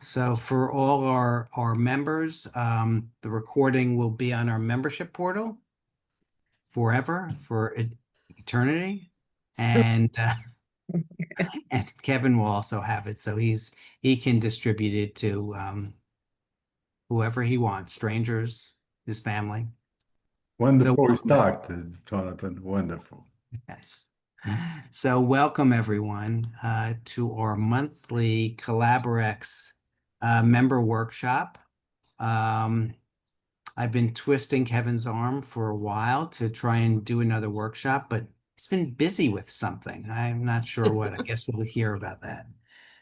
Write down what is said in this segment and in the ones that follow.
So for all our members, the recording will be on our membership portal forever for eternity, and and Kevin will also have it, so he can distribute it to whoever he wants, strangers, his family. So Wonderful welcome, start, Jonathan. Wonderful. yes. So welcome everyone to our monthly Collaborex member workshop. Um, I've been twisting Kevin's arm for a while to try and do another workshop, but he's been busy with something. I'm not sure what. I guess we'll hear about that.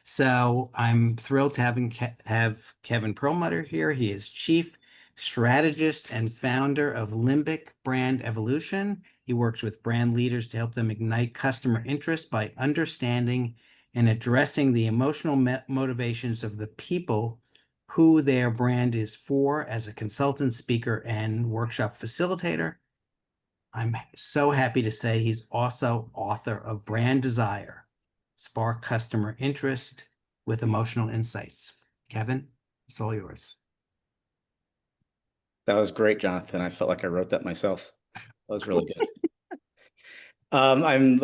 So I'm thrilled to have Kevin Perlmutter here. He is Chief Strategist and founder of Limbic Brand Evolution. He works with brand leaders to help them ignite customer interest by understanding and addressing the emotional motivations of the people who their brand is for as a consultant, speaker, and workshop facilitator. I'm so happy to say he's also author of Brand Desire, Spark Customer Interest with Emotional Insights. Kevin, it's all yours. That was great, Jonathan. I felt like I wrote that myself. That was really good. I'm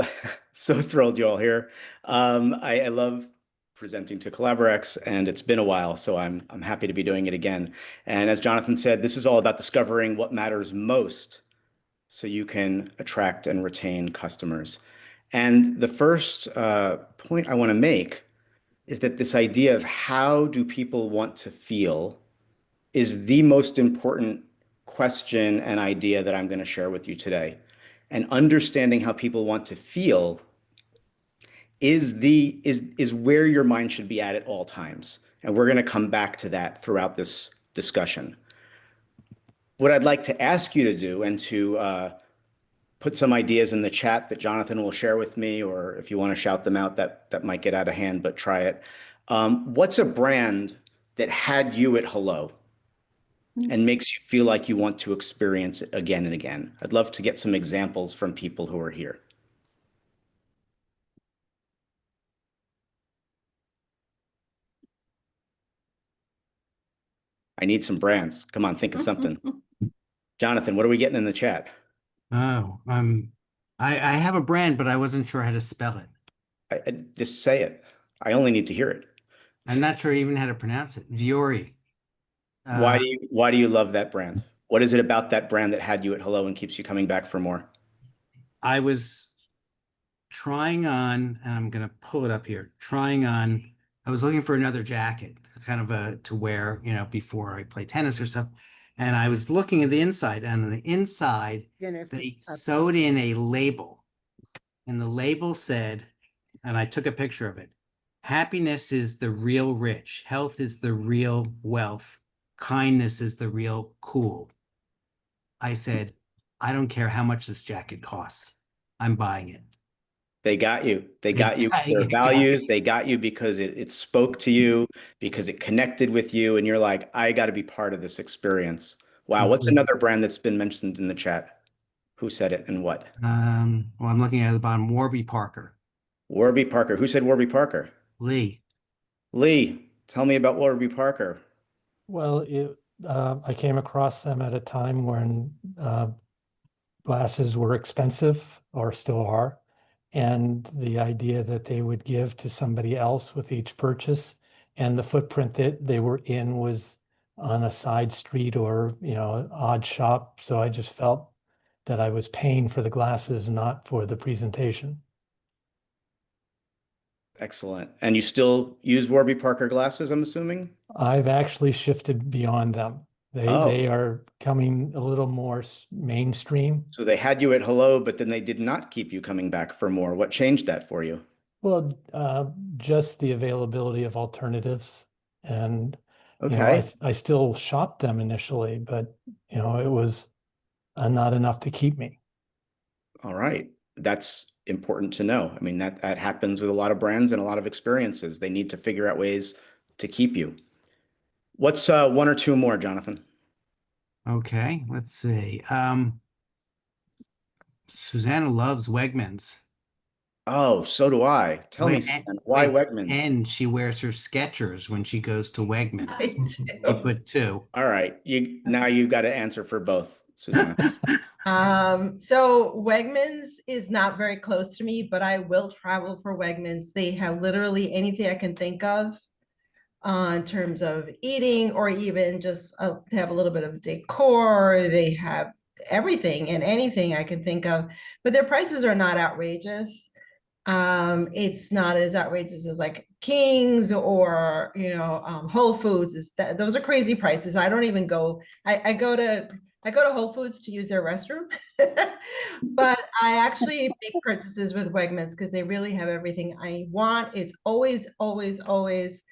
so thrilled you're all here. I love presenting to Collaborex, and it's been a while, so I'm happy to be doing it again. And as Jonathan said, this is all about discovering what matters most so you can attract and retain customers. And the first point I want to make is that this idea of how do people want to feel is the most important question and idea that I'm going to share with you today. And understanding how people want to feel is where your mind should be at all times. And we're going to come back to that throughout this discussion. What I'd like to ask you to do and to put some ideas in the chat that Jonathan will share with me, or if you want to shout them out, that might get out of hand, but try it. What's a brand that had you at hello and makes you feel like you want to experience it again and again? I'd love to get some examples from people who are here. I need some brands. Come on, think of something. Jonathan, what are we getting in the chat? Oh, I have a brand, but I wasn't sure how to spell it. I just say it. I only need to hear it. I'm not sure even how to pronounce it. Viore. Why Uh, do you love that brand? What is it about that brand that had you at hello and keeps you coming back for more? I was trying on, and I'm gonna pull it up here, trying on, I was looking for another jacket, kind of a to wear, before I play tennis or stuff. And I was looking at the inside, and on the inside, they sewed in a label. And the label said, and I took a picture of it, happiness is the real rich, health is the real wealth, kindness is the real cool. I said, I don't care how much this jacket costs. I'm buying it. They got you. They got you with their values. They got you because it spoke to you, because it connected with you, and you're like, I got to be part of this experience. Wow. What's another brand that's been mentioned in the chat? Who said it and what? Well, I'm looking at the bottom, Warby Parker. Warby Parker. Who said Warby Parker? Lee. Lee, tell me about Warby Parker. Well, I came across them at a time when glasses were expensive, or still are, and the idea that they would give to somebody else with each purchase, and the footprint that they were in was on a side street or, an odd shop. So I just felt that I was paying for the glasses, not for the presentation. Excellent. And you still use Warby Parker glasses, I'm assuming? I've actually shifted beyond them. They are coming a little more mainstream. So they had you at hello, but then they did not keep you coming back for more. What changed that for you? Well, just the availability of alternatives. And, Okay. I still shopped them initially, but, it was not enough to keep me. All right. That's important to know. I mean, that happens with a lot of brands and a lot of experiences. They need to figure out ways to keep you. What's one or two more, Jonathan? Okay, let's see. Susanna loves Wegmans. Oh, so do I. Tell me, Wait, Stan, why wait, Wegmans? and she wears her Skechers when she goes to I Wegmans. You do. put two. All right, you've got to answer for both, Susanna. So Wegmans is not very close to me, but I will travel for Wegmans. They have literally anything I can think of in terms of eating or even just to have a little bit of decor. They have everything and anything I can think of, but their prices are not outrageous. It's not as outrageous as like King's or Whole Foods. Is that those are crazy prices. I don't even go. I go to Whole Foods to use their restroom, but I actually make purchases with Wegmans because they really have everything I want. It's always, always, always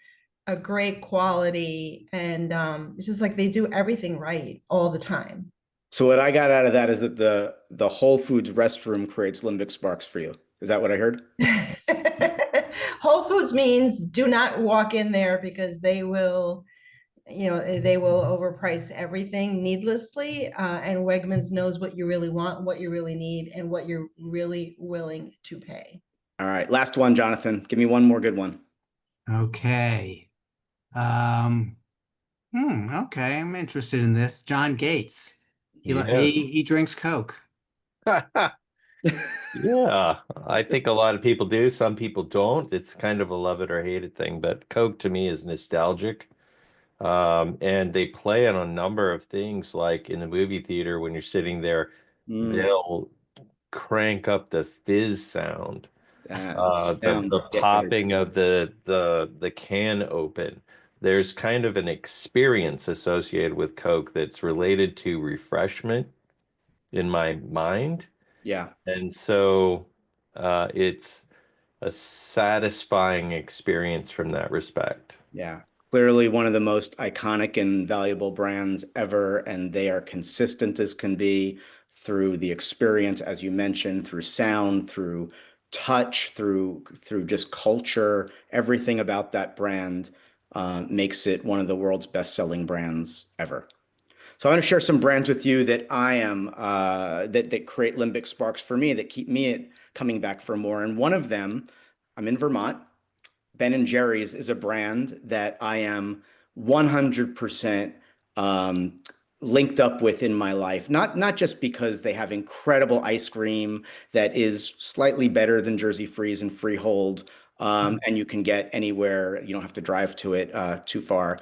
a great quality, and it's just like they do everything right all the time. So what I got out of that is that the Whole Foods restroom creates limbic sparks for you. Is that what I heard? Whole Foods means do not walk in there because they will overprice everything needlessly. And Wegmans knows what you really want, what you really need, and what you're really willing to pay. All right, last one, Jonathan. Give me one more good one. Okay. Um, okay, I'm interested in this. John Gates. Yeah. He drinks Coke. Yeah, I think a lot of people do. Some people don't. It's kind of a love it or hate it thing, but Coke to me is nostalgic. And they play on a number of things, like in the movie theater when you're sitting there, Mm, they'll crank up the fizz sound, that the sounds get better. popping of the can open. There's kind of an experience associated with Coke that's related to refreshment in my mind. Yeah. And so it's a satisfying experience from that respect. Yeah, clearly one of the most iconic and valuable brands ever, and they are consistent as can be through the experience, as you mentioned, through sound, through touch, through just culture. Everything about that brand makes it one of the world's best-selling brands ever. So I want to share some brands with you that I am that create limbic sparks for me that keep me coming back for more. And one of them, I'm in Vermont. Ben and Jerry's is a brand that I am 100% um, linked up with in my life. Not just because they have incredible ice cream that is slightly better than Jersey Freeze and Freehold, and you can get anywhere. You don't have to drive to it too far.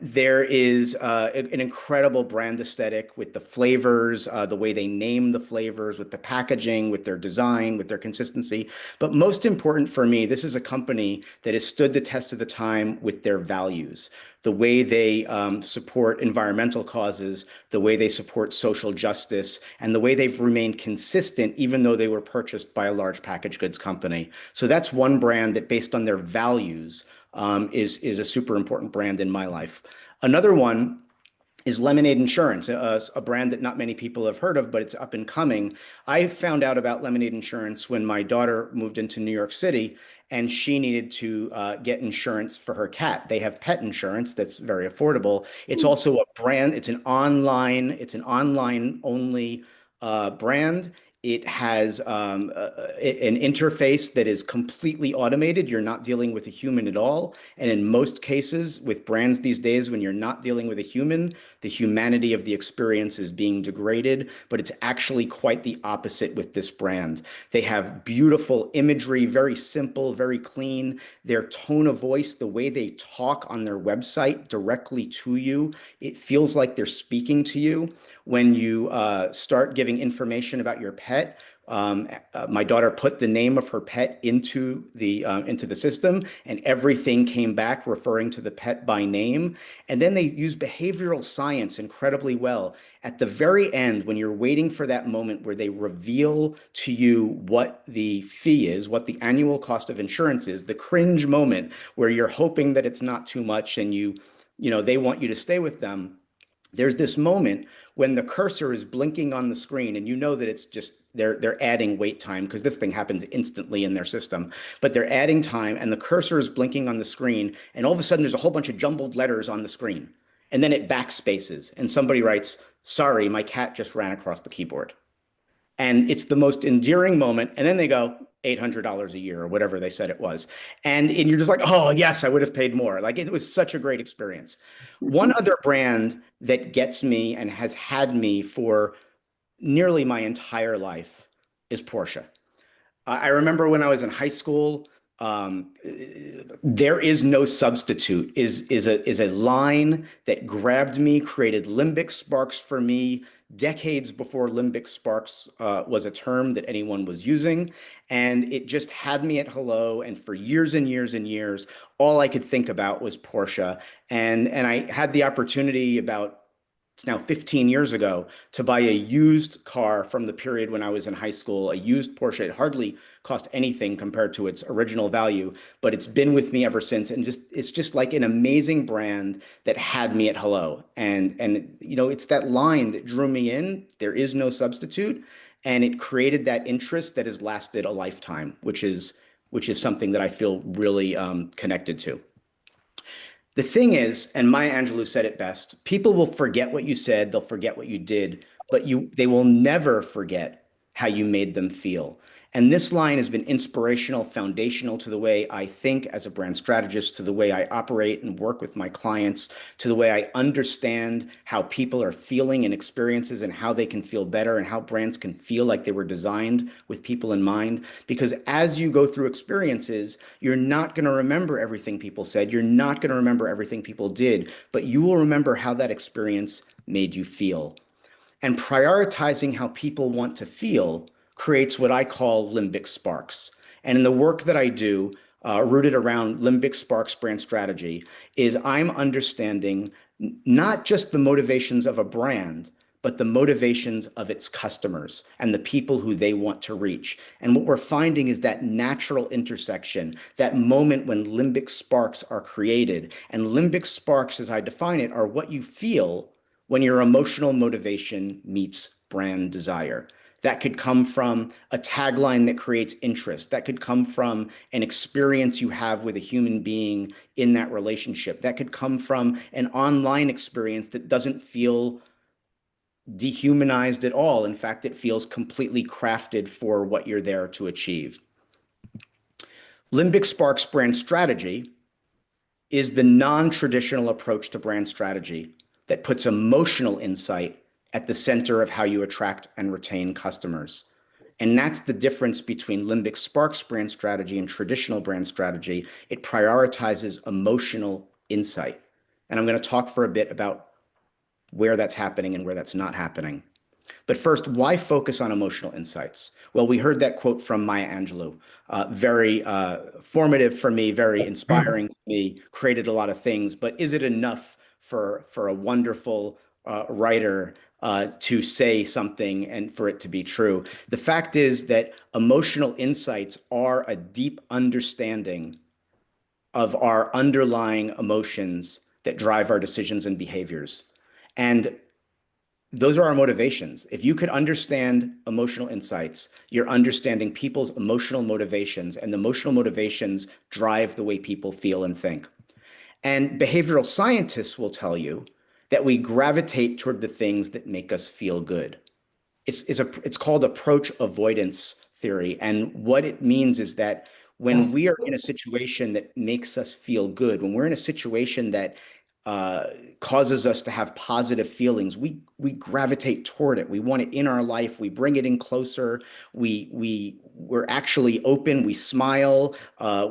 There is an incredible brand aesthetic with the flavors, the way they name the flavors, with the packaging, with their design, with their consistency. But most important for me, this is a company that has stood the test of the time with their values, the way they support environmental causes, the way they support social justice, and the way they've remained consistent, even though they were purchased by a large packaged goods company. So that's one brand that, based on their values, is a super important brand in my life. Another one is Lemonade Insurance, a brand that not many people have heard of, but it's up and coming. I found out about Lemonade Insurance when my daughter moved into New York City and she needed to get insurance for her cat. They have pet insurance that's very affordable. It's also a brand, it's an online only brand. It has an interface that is completely automated. You're not dealing with a human at all. And in most cases, with brands these days, when you're not dealing with a human, the humanity of the experience is being degraded. But it's actually quite the opposite with this brand. They have beautiful imagery, very simple, very clean. Their tone of voice, the way they talk on their website directly to you, it feels like they're speaking to you. When you start giving information about your pet, my daughter put the name of her pet into the system, and everything came back referring to the pet by name. And then they use behavioral science incredibly well. At the very end, when you're waiting for that moment where they reveal to you what the fee is, what the annual cost of insurance is, the cringe moment where you're hoping that it's not too much and they want you to stay with them. There's this moment when the cursor is blinking on the screen, and you know that it's just they're adding wait time because this thing happens instantly in their system. But they're adding time, and the cursor is blinking on the screen, and all of a sudden there's a whole bunch of jumbled letters on the screen, and then it backspaces, and somebody writes, "Sorry, my cat just ran across the keyboard." And it's the most endearing moment. And then they go, $800 a year or whatever they said it was. And you're just like, oh, yes, I would have paid more. Like it was such a great experience. One other brand that gets me and has had me for nearly my entire life is Porsche. I remember when I was in high school, um, there is no substitute is a line that grabbed me, created limbic sparks for me decades before limbic sparks was a term that anyone was using. And it just had me at hello. And for years and years and years, all I could think about was Porsche. And I had the opportunity about it's now 15 years ago, to buy a used car from the period when I was in high school, a used Porsche. It hardly cost anything compared to its original value, but it's been with me ever since. And it's just like an amazing brand that had me at hello. And it's that line that drew me in. There is no substitute. And it created that interest that has lasted a lifetime, which is something that I feel really connected to. The thing is, and Maya Angelou said it best, people will forget what you said, they'll forget what you did, but they will never forget how you made them feel. And this line has been inspirational, foundational to the way I think as a brand strategist, to the way I operate and work with my clients, to the way I understand how people are feeling and experiences and how they can feel better and how brands can feel like they were designed with people in mind. Because as you go through experiences, you're not going to remember everything people said. You're not going to remember everything people did, but you will remember how that experience made you feel. And prioritizing how people want to feel creates what I call limbic sparks. And in the work that I do, rooted around limbic sparks brand strategy, is I'm understanding not just the motivations of a brand, but the motivations of its customers and the people who they want to reach. And what we're finding is that natural intersection, that moment when limbic sparks are created. And limbic sparks, as I define it, are what you feel when your emotional motivation meets brand desire. That could come from a tagline that creates interest. That could come from an experience you have with a human being in that relationship. That could come from an online experience that doesn't feel dehumanized at all. In fact, it feels completely crafted for what you're there to achieve. Limbic Sparks brand strategy is the non-traditional approach to brand strategy that puts emotional insight at the center of how you attract and retain customers. And that's the difference between Limbic Sparks brand strategy and traditional brand strategy. It prioritizes emotional insight. And I'm going to talk for a bit about where that's happening and where that's not happening. But first, why focus on emotional insights? Well, we heard that quote from Maya Angelou, very formative for me, very inspiring to me, created a lot of things. But is it enough for a wonderful writer to say something and for it to be true? The fact is that emotional insights are a deep understanding of our underlying emotions that drive our decisions and behaviors. And those are our motivations. If you could understand emotional insights, you're understanding people's emotional motivations, and the emotional motivations drive the way people feel and think. And behavioral scientists will tell you that we gravitate toward the things that make us feel good. It's called approach avoidance theory. And what it means is that when we are in a situation that makes us feel good, when we're in a situation that causes us to have positive feelings, we gravitate toward it. We want it in our life. We bring it in closer. We're actually open. We smile.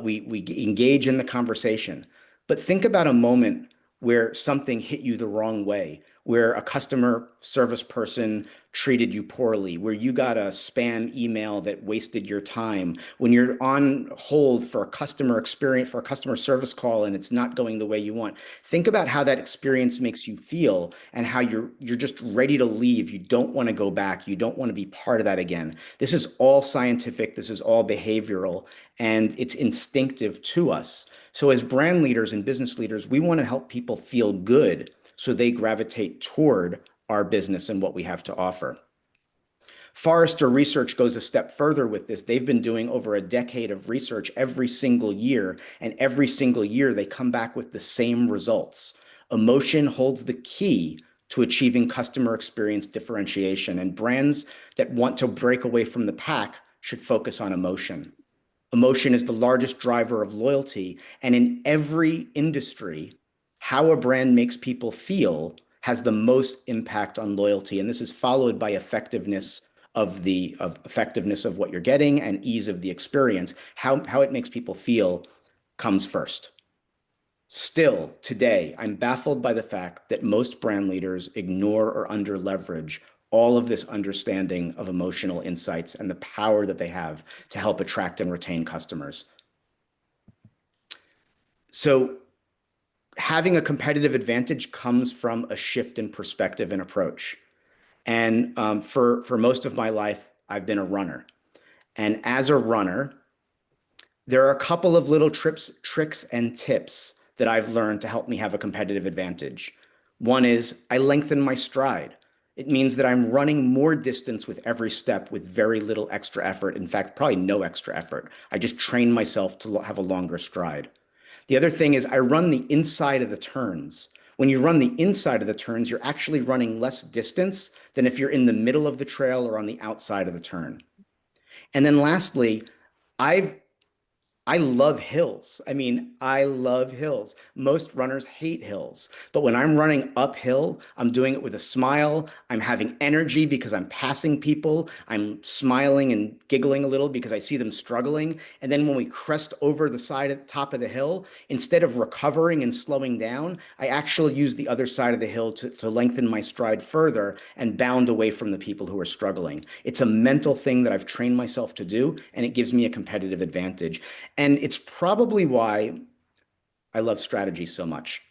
We engage in the conversation. But think about a moment where something hit you the wrong way, where a customer service person treated you poorly, where you got a spam email that wasted your time, when you're on hold for a customer experience, for a customer service call, and it's not going the way you want. Think about how that experience makes you feel and how you're just ready to leave. You don't want to go back. You don't want to be part of that again. This is all scientific. This is all behavioral, and it's instinctive to us. So as brand leaders and business leaders, we want to help people feel good so they gravitate toward our business and what we have to offer. Forrester Research goes a step further with this. They've been doing over a decade of research every single year, and every single year they come back with the same results. Emotion holds the key to achieving customer experience differentiation, and brands that want to break away from the pack should focus on emotion. Emotion is the largest driver of loyalty. And in every industry, how a brand makes people feel has the most impact on loyalty. And this is followed by effectiveness of what you're getting and ease of the experience. How it makes people feel comes first. Still, today, I'm baffled by the fact that most brand leaders ignore or under-leverage all of this understanding of emotional insights and the power that they have to help attract and retain customers. So having a competitive advantage comes from a shift in perspective and approach. And for most of my life, I've been a runner. And as a runner, there are a couple of little tricks and tips that I've learned to help me have a competitive advantage. One is I lengthen my stride. It means that I'm running more distance with every step with very little extra effort. In fact, probably no extra effort. I just train myself to have a longer stride. The other thing is I run the inside of the turns. When you run the inside of the turns, you're actually running less distance than if you're in the middle of the trail or on the outside of the turn. And then lastly, I love hills. I mean, I love hills. Most runners hate hills. But when I'm running uphill, I'm doing it with a smile. I'm having energy because I'm passing people. I'm smiling and giggling a little because I see them struggling. And then when we crest over the top of the hill, instead of recovering and slowing down, I actually use the other side of the hill to lengthen my stride further and bound away from the people who are struggling. It's a mental thing that I've trained myself to do, and it gives me a competitive advantage. And it's probably why I love strategy so much.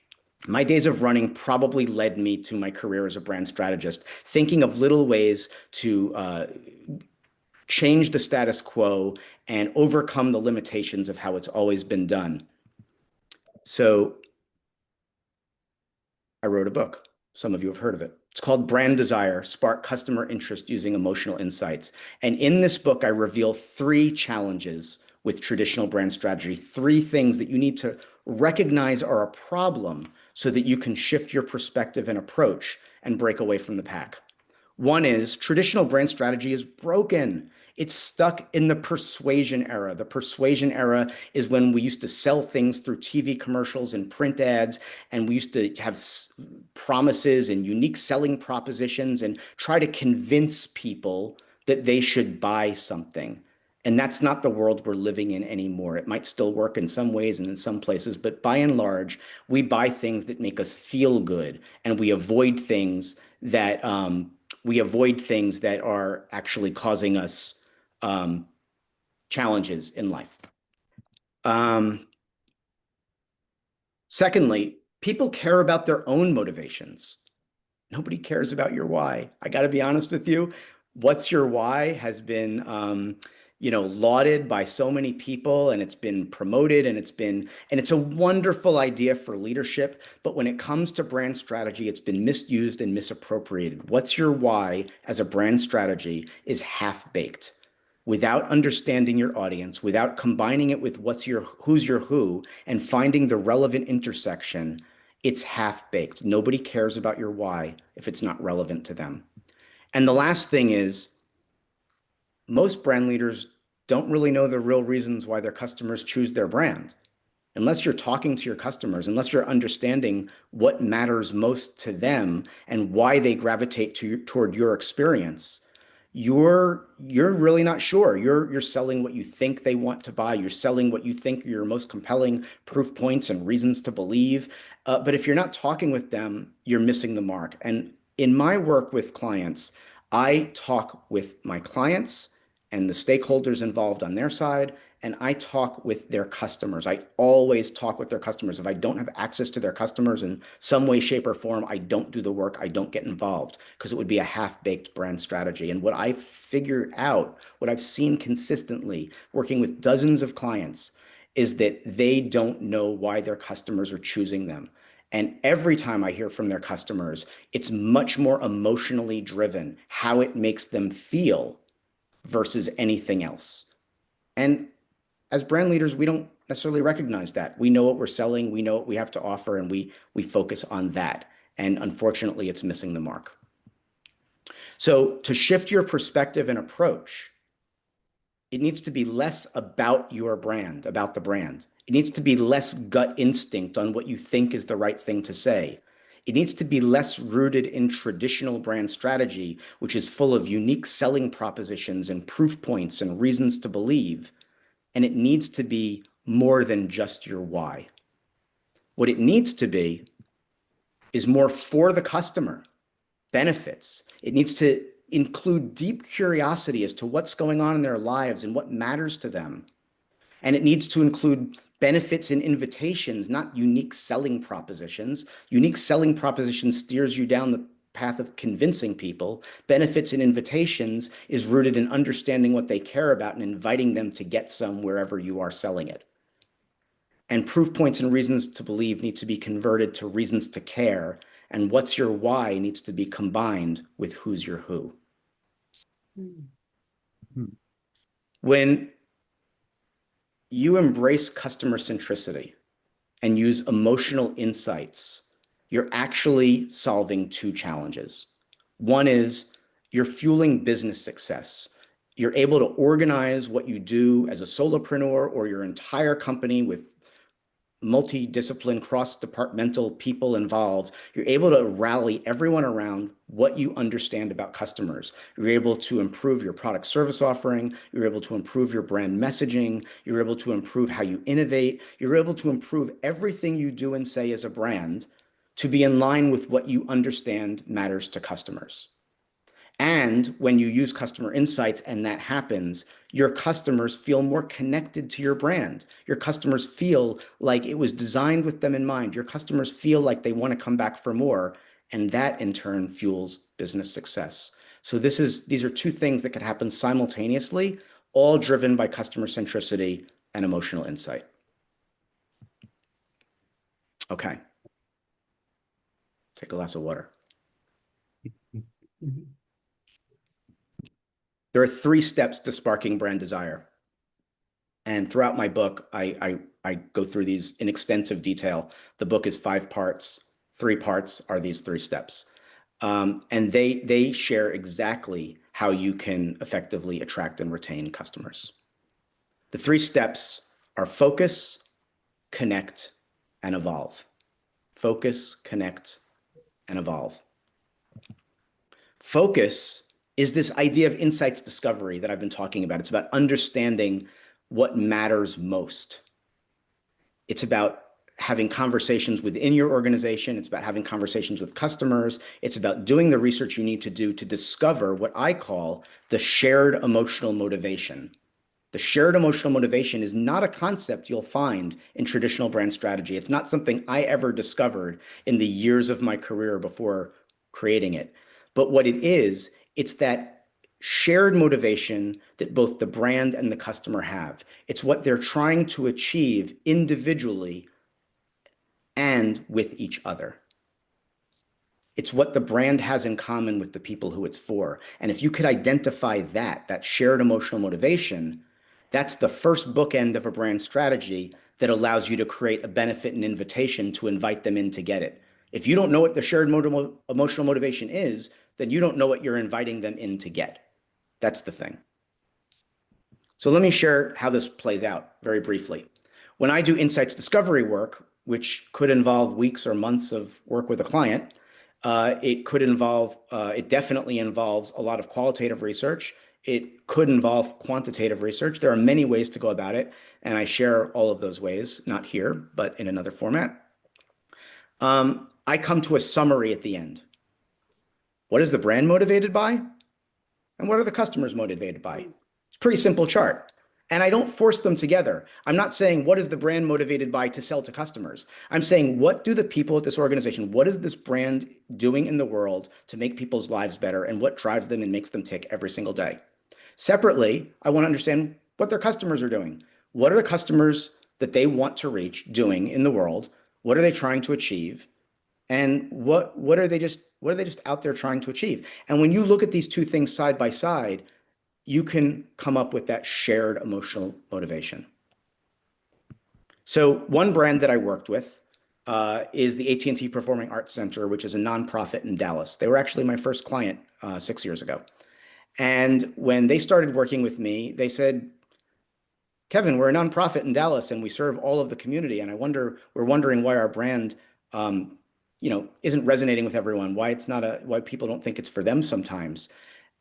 My days of running probably led me to my career as a brand strategist, thinking of little ways to change the status quo and overcome the limitations of how it's always been done. So I wrote a book. Some of you have heard of it. It's called Brand Desire: Spark Customer Interest Using Emotional Insights. And in this book, I reveal 3 challenges with traditional brand strategy, 3 things that you need to recognize are a problem so that you can shift your perspective and approach and break away from the pack. One is traditional brand strategy is broken. It's stuck in the persuasion era. The persuasion era is when we used to sell things through TV commercials and print ads, and we used to have promises and unique selling propositions and try to convince people that they should buy something. And that's not the world we're living in anymore. It might still work in some ways and in some places, but by and large, we buy things that make us feel good, and we avoid things that are actually causing us challenges in life. Secondly, people care about their own motivations. Nobody cares about your why. I got to be honest with you. What's your why has been lauded by so many people, and it's been promoted, and it's a wonderful idea for leadership. But when it comes to brand strategy, it's been misused and misappropriated. What's your why as a brand strategy is half-baked. Without understanding your audience, without combining it with who's your who, and finding the relevant intersection, it's half-baked. Nobody cares about your why if it's not relevant to them. And the last thing is, most brand leaders don't really know the real reasons why their customers choose their brand. Unless you're talking to your customers, unless you're understanding what matters most to them and why they gravitate toward your experience, you're really not sure. You're selling what you think they want to buy. You're selling what you think are your most compelling proof points and reasons to believe. But if you're not talking with them, you're missing the mark. And in my work with clients, I talk with my clients and the stakeholders involved on their side, and I talk with their customers. I always talk with their customers. If I don't have access to their customers in some way, shape, or form, I don't do the work. I don't get involved because it would be a half-baked brand strategy. And what I figured out, what I've seen consistently working with dozens of clients, is that they don't know why their customers are choosing them. And every time I hear from their customers, it's much more emotionally driven, how it makes them feel versus anything else. And as brand leaders, we don't necessarily recognize that. We know what we're selling, we know what we have to offer, and we focus on that. And unfortunately, it's missing the mark. So to shift your perspective and approach, It needs to be less about your brand, about the brand. It needs to be less gut instinct on what you think is the right thing to say. It needs to be less rooted in traditional brand strategy, which is full of unique selling propositions and proof points and reasons to believe. And it needs to be more than just your why. What it needs to be is more for the customer, benefits. It needs to include deep curiosity as to what's going on in their lives and what matters to them. And it needs to include benefits and invitations, not unique selling propositions. Unique selling propositions steers you down the path of convincing people. Benefits and invitations is rooted in understanding what they care about and inviting them to get some wherever you are selling it. And proof points and reasons to believe need to be converted to reasons to care. And what's your why needs to be combined with who's your who. When you embrace customer centricity and use emotional insights, you're actually solving two challenges. One is you're fueling business success. You're able to organize what you do as a solopreneur or your entire company with multidiscipline, cross-departmental people involved. You're able to rally everyone around what you understand about customers. You're able to improve your product service offering. You're able to improve your brand messaging. You're able to improve how you innovate. You're able to improve everything you do and say as a brand to be in line with what you understand matters to customers. And when you use customer insights and that happens, your customers feel more connected to your brand. Your customers feel like it was designed with them in mind. Your customers feel like they want to come back for more. And that in turn fuels business success. So these are two things that could happen simultaneously, all driven by customer centricity and emotional insight. Okay. Take a glass of water. There are 3 steps to sparking brand desire. And throughout my book, I go through these in extensive detail. The book is 5 parts. 3 parts are these 3 steps. And they share exactly how you can effectively attract and retain customers. The 3 steps are focus, connect, and evolve. Focus, connect, and evolve. Focus is this idea of insights discovery that I've been talking about. It's about understanding what matters most. It's about having conversations within your organization. It's about having conversations with customers. It's about doing the research you need to do to discover what I call the shared emotional motivation. The shared emotional motivation is not a concept you'll find in traditional brand strategy. It's not something I ever discovered in the years of my career before creating it. But what it is, it's that shared motivation that both the brand and the customer have. It's what they're trying to achieve individually and with each other. It's what the brand has in common with the people who it's for. And if you could identify that shared emotional motivation, that's the first bookend of a brand strategy that allows you to create a benefit and invitation to invite them in to get it. If you don't know what the shared emotional motivation is, then you don't know what you're inviting them in to get. That's the thing. So let me share how this plays out very briefly. When I do insights discovery work, which could involve weeks or months of work with a client, it definitely involves a lot of qualitative research. It could involve quantitative research. There are many ways to go about it, and I share all of those ways, not here, but in another format. I come to a summary at the end. What is the brand motivated by? And what are the customers motivated by? It's a pretty simple chart. And I don't force them together. I'm not saying what is the brand motivated by to sell to customers. I'm saying what do the people at this organization, what is this brand doing in the world to make people's lives better and what drives them and makes them tick every single day? Separately, I want to understand what their customers are doing. What are the customers that they want to reach doing in the world? What are they trying to achieve? And what are they just out there trying to achieve? And when you look at these two things side by side, you can come up with that shared emotional motivation. So one brand that I worked with is the AT&T Performing Arts Center, which is a nonprofit in Dallas. They were actually my first client 6 years ago. And when they started working with me, they said, Kevin, we're a nonprofit in Dallas and we serve all of the community. And we're wondering why our brand, isn't resonating with everyone, why it's not why people don't think it's for them sometimes.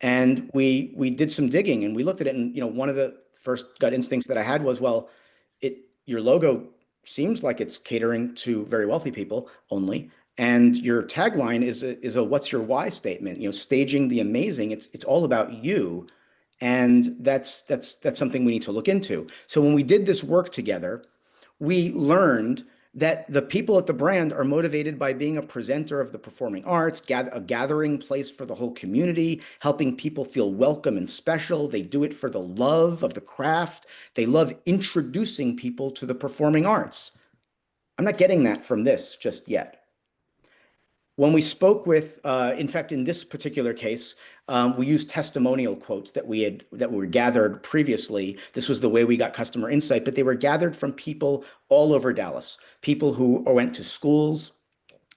And we did some digging and we looked at it, and one of the first gut instincts that I had was, well, your logo seems like it's catering to very wealthy people only, and your tagline is a what's your why statement. Staging the amazing. It's all about you, and that's something we need to look into. So when we did this work together, we learned that the people at the brand are motivated by being a presenter of the performing arts, a gathering place for the whole community, helping people feel welcome and special. They do it for the love of the craft. They love introducing people to the performing arts. I'm not getting that from this just yet. When we spoke with, in fact, in this particular case, we used testimonial quotes that were gathered previously. This was the way we got customer insight, but they were gathered from people all over Dallas, people who went to schools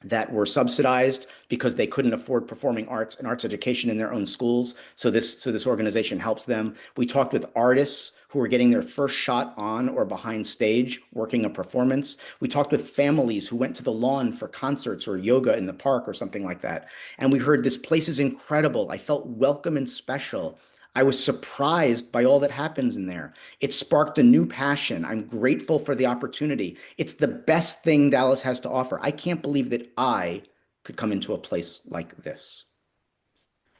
that were subsidized because they couldn't afford performing arts and arts education in their own schools. So this organization helps them. We talked with artists who were getting their first shot on or behind stage working a performance. We talked with families who went to the lawn for concerts or yoga in the park or something like that. And we heard, this place is incredible. I felt welcome and special. I was surprised by all that happens in there. It sparked a new passion. I'm grateful for the opportunity. It's the best thing Dallas has to offer. I can't believe that I could come into a place like this.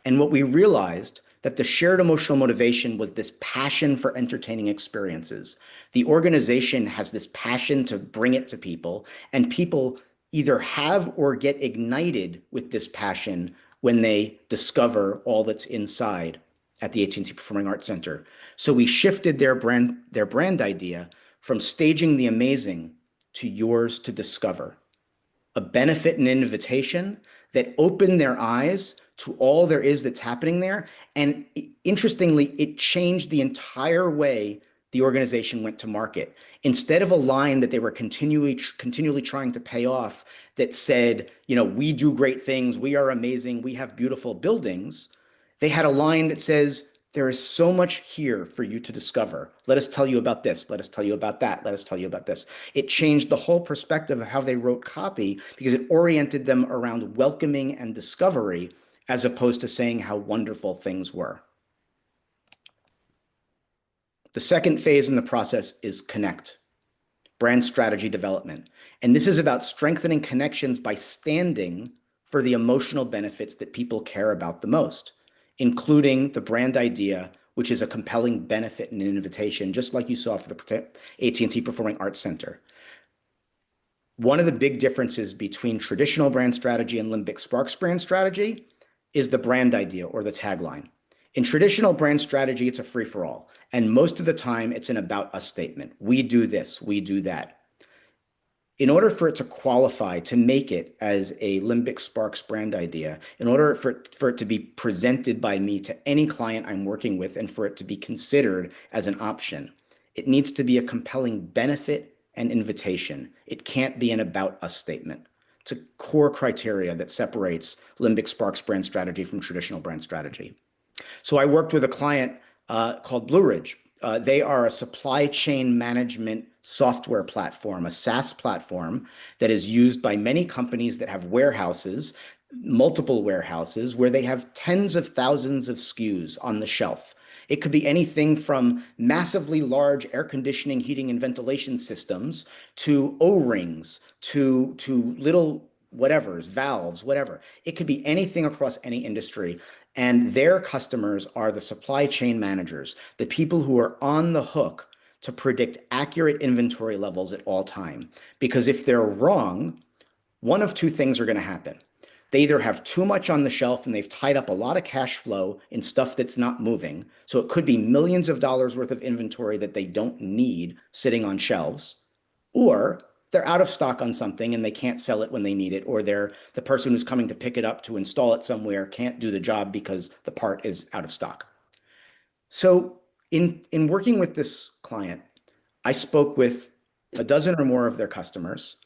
And what we realized, that the shared emotional motivation was this passion for entertaining experiences. The organization has this passion to bring it to people, and people either have or get ignited with this passion when they discover all that's inside at the AT&T Performing Arts Center. So we shifted their brand idea from staging the amazing to yours to discover. A benefit and invitation that opened their eyes to all there is that's happening there. And interestingly, it changed the entire way the organization went to market. Instead of a line that they were continually trying to pay off that said, we do great things, we are amazing, we have beautiful buildings, they had a line that says, there is so much here for you to discover. Let us tell you about this. Let us tell you about that. Let us tell you about this. It changed the whole perspective of how they wrote copy, because it oriented them around welcoming and discovery as opposed to saying how wonderful things were. The second phase in the process is connect, brand strategy development. And this is about strengthening connections by standing for the emotional benefits that people care about the most, including the brand idea, which is a compelling benefit and an invitation, just like you saw for the AT&T Performing Arts Center. One of the big differences between traditional brand strategy and Limbic Sparks brand strategy is the brand idea or the tagline. In traditional brand strategy, it's a free-for-all, and most of the time it's an about us statement. We do this, we do that. In order for it to qualify, to make it as a Limbic Sparks brand idea, in order for it to be presented by me to any client I'm working with and for it to be considered as an option, it needs to be a compelling benefit and invitation. It can't be an about us statement. It's a core criteria that separates Limbic Sparks brand strategy from traditional brand strategy. So I worked with a client called Blue Ridge. They are a supply chain management software platform, a SaaS platform that is used by many companies that have warehouses, multiple warehouses, where they have tens of thousands of SKUs on the shelf. It could be anything from massively large air conditioning, heating, and ventilation systems to O-rings, to little whatevers, valves, whatever. It could be anything across any industry. And their customers are the supply chain managers, the people who are on the hook to predict accurate inventory levels at all time. Because if they're wrong, one of two things are going to happen. They either have too much on the shelf and they've tied up a lot of cash flow in stuff that's not moving. So it could be millions of dollars worth of inventory that they don't need sitting on shelves, or they're out of stock on something and they can't sell it when they need it, or the person who's coming to pick it up to install it somewhere can't do the job because the part is out of stock. So in working with this client, I spoke with a dozen or more of their customers.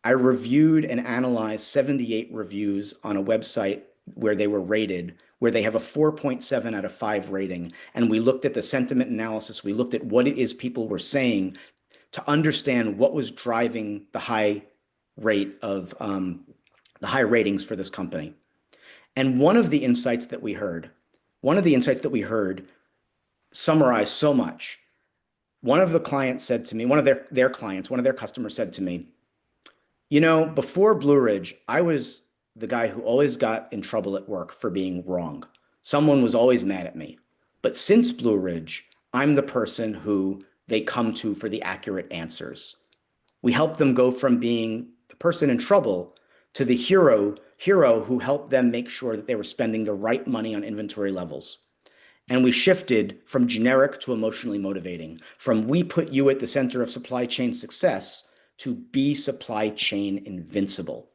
I reviewed and analyzed 78 reviews on a website where they were rated, where they have a 4.7 out of 5 rating. And we looked at the sentiment analysis. We looked at what it is people were saying to understand what was driving the high rate of the high ratings for this company. And one of the insights that we heard summarized so much. One of the clients said to me, one of their clients, one of their customers said to me, you know, before Blue Ridge, I was the guy who always got in trouble at work for being wrong. Someone was always mad at me. But since Blue Ridge, I'm the person who they come to for the accurate answers. We help them go from being the person in trouble to the hero who helped them make sure that they were spending the right money on inventory levels. And we shifted from generic to emotionally motivating, from we put you at the center of supply chain success to be supply chain invincible.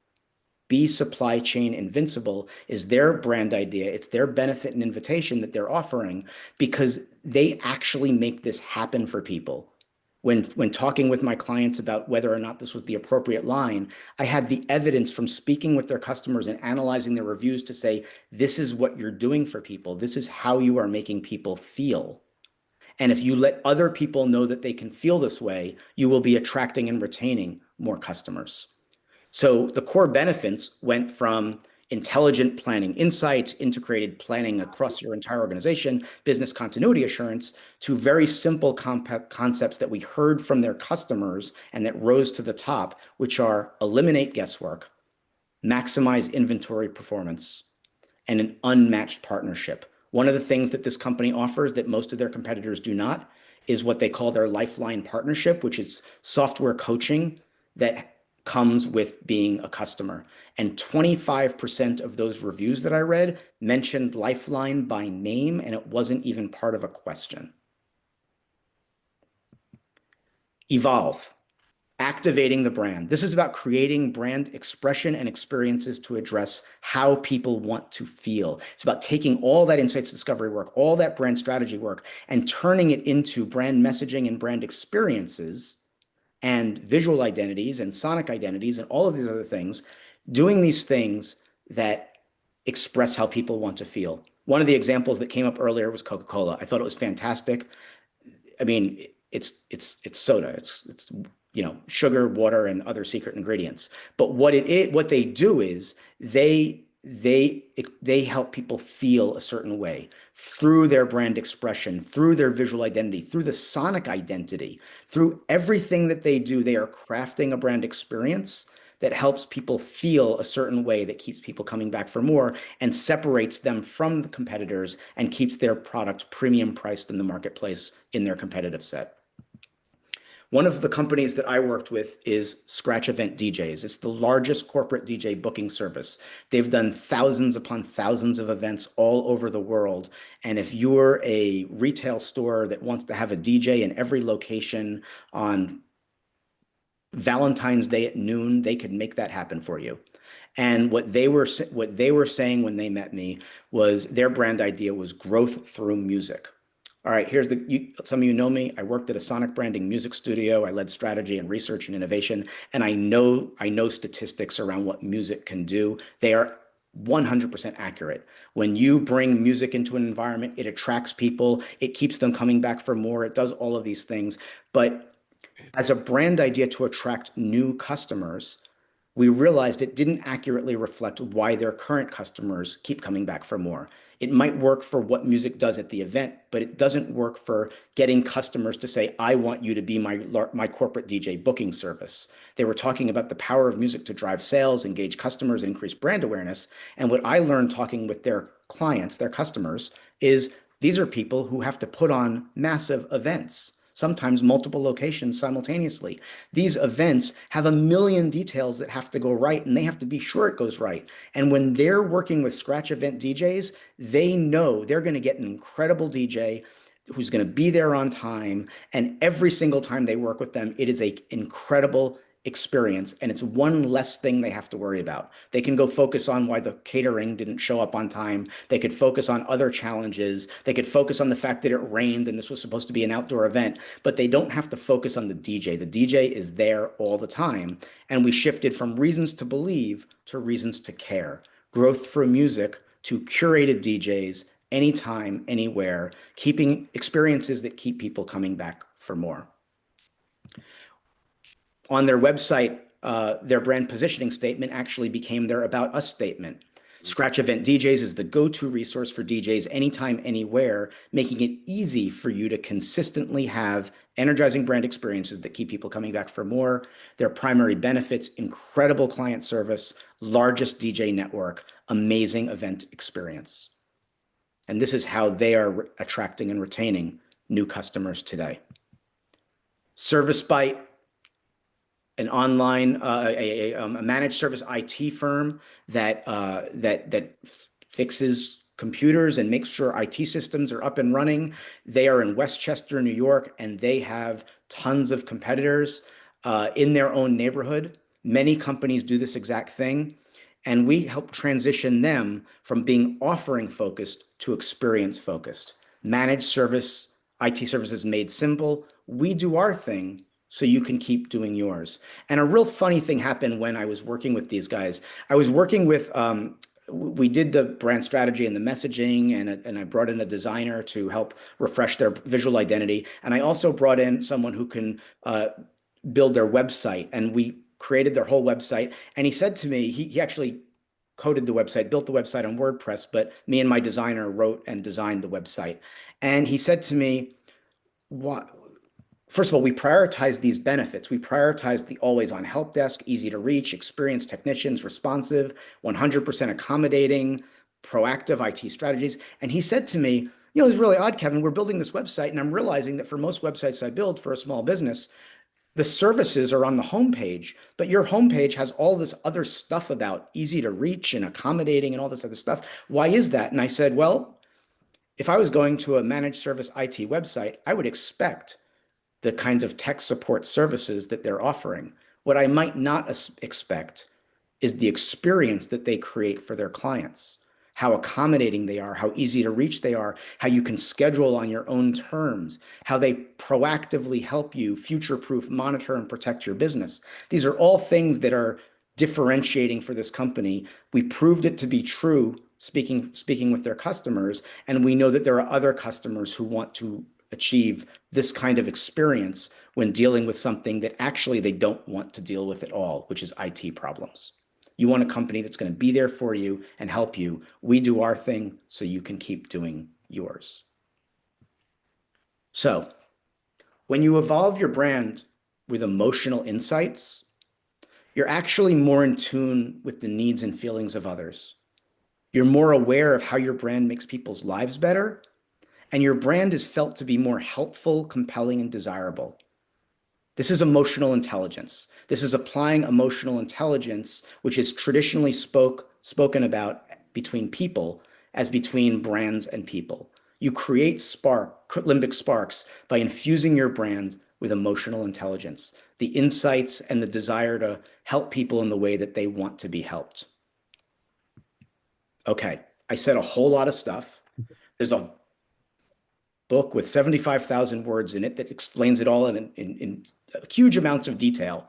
Be supply chain invincible is their brand idea. It's their benefit and invitation that they're offering because they actually make this happen for people. When talking with my clients about whether or not this was the appropriate line, I had the evidence from speaking with their customers and analyzing their reviews to say, this is what you're doing for people. This is how you are making people feel. And if you let other people know that they can feel this way, you will be attracting and retaining more customers. So the core benefits went from intelligent planning insights, integrated planning across your entire organization, business continuity assurance, to very simple concepts that we heard from their customers and that rose to the top, which are eliminate guesswork, maximize inventory performance, and an unmatched partnership. One of the things that this company offers that most of their competitors do not is what they call their lifeline partnership, which is software coaching that comes with being a customer. And 25% of those reviews that I read mentioned Lifeline by name, and it wasn't even part of a question. Evolve. Activating the brand. This is about creating brand expression and experiences to address how people want to feel. It's about taking all that insights discovery work, all that brand strategy work, and turning it into brand messaging and brand experiences and visual identities and sonic identities and all of these other things, doing these things that express how people want to feel. One of the examples that came up earlier was Coca-Cola. I thought it was fantastic. I mean, it's soda. It's sugar, water, and other secret ingredients. But what they do is they help people feel a certain way through their brand expression, through their visual identity, through the sonic identity, through everything that they do. They are crafting a brand experience that helps people feel a certain way that keeps people coming back for more and separates them from the competitors and keeps their product premium priced in the marketplace in their competitive set. One of the companies that I worked with is Scratch Event DJs. It's the largest corporate DJ booking service. They've done thousands upon thousands of events all over the world. And if you're a retail store that wants to have a DJ in every location on Valentine's Day at noon, they could make that happen for you. And what they were saying when they met me was their brand idea was growth through music. All right, some of you know me. I worked at a sonic branding music studio. I led strategy and research and innovation, and I know statistics around what music can do. They are 100% accurate. When you bring music into an environment, it attracts people, it keeps them coming back for more, it does all of these things. But as a brand idea to attract new customers, we realized it didn't accurately reflect why their current customers keep coming back for more. It might work for what music does at the event, but it doesn't work for getting customers to say, I want you to be my corporate DJ booking service. They were talking about the power of music to drive sales, engage customers, and increase brand awareness. And what I learned talking with their clients, their customers, is these are people who have to put on massive events, sometimes multiple locations simultaneously. These events have a million details that have to go right, and they have to be sure it goes right. And when they're working with Scratch Event DJs, they know they're going to get an incredible DJ who's going to be there on time. And every single time they work with them, it is an incredible experience, and it's one less thing they have to worry about. They can go focus on why the catering didn't show up on time. They could focus on other challenges. They could focus on the fact that it rained and this was supposed to be an outdoor event, but they don't have to focus on the DJ. The DJ is there all the time. And we shifted from reasons to believe to reasons to care. Growth through music to curated DJs anytime, anywhere, keeping experiences that keep people coming back for more. On their website, their brand positioning statement actually became their About Us statement. Scratch Event DJs is the go-to resource for DJs anytime, anywhere, making it easy for you to consistently have energizing brand experiences that keep people coming back for more. Their primary benefits: incredible client service, largest DJ network, amazing event experience. And this is how they are attracting and retaining new customers today. ServiceBite, an online, a managed service IT firm that fixes computers and makes sure IT systems are up and running. They are in Westchester, New York, and they have tons of competitors in their own neighborhood. Many companies do this exact thing, and we help transition them from being offering focused to experience focused. Managed service, IT services made simple. We do our thing so you can keep doing yours. And a real funny thing happened when I was working with these guys. I was working with, we did the brand strategy and the messaging, and I brought in a designer to help refresh their visual identity. And I also brought in someone who can build their website, and we created their whole website. And he said to me, he actually coded the website, built the website on WordPress, but me and my designer wrote and designed the website. And he said to me, what? First of all, we prioritize these benefits. We prioritize the always-on help desk, easy to reach, experienced technicians, responsive, 100% accommodating, proactive IT strategies. And he said to me, you know, it's really odd, Kevin, we're building this website, and I'm realizing that for most websites I build for a small business, the services are on the homepage, but your homepage has all this other stuff about easy to reach and accommodating and all this other stuff. Why is that? And I said, well, if I was going to a managed service IT website, I would expect the kinds of tech support services that they're offering. What I might not expect is the experience that they create for their clients, how accommodating they are, how easy to reach they are, how you can schedule on your own terms, how they proactively help you future-proof, monitor, and protect your business. These are all things that are differentiating for this company. We proved it to be true speaking with their customers, and we know that there are other customers who want to achieve this kind of experience when dealing with something that actually they don't want to deal with at all, which is IT problems. You want a company that's going to be there for you and help you. We do our thing so you can keep doing yours. So when you evolve your brand with emotional insights, you're actually more in tune with the needs and feelings of others. You're more aware of how your brand makes people's lives better, and your brand is felt to be more helpful, compelling, and desirable. This is emotional intelligence. This is applying emotional intelligence, which is traditionally spoken about between people as between brands and people. You create limbic sparks by infusing your brand with emotional intelligence, the insights and the desire to help people in the way that they want to be helped. Okay, I said a whole lot of stuff. There's a book with 75,000 words in it that explains it all in huge amounts of detail.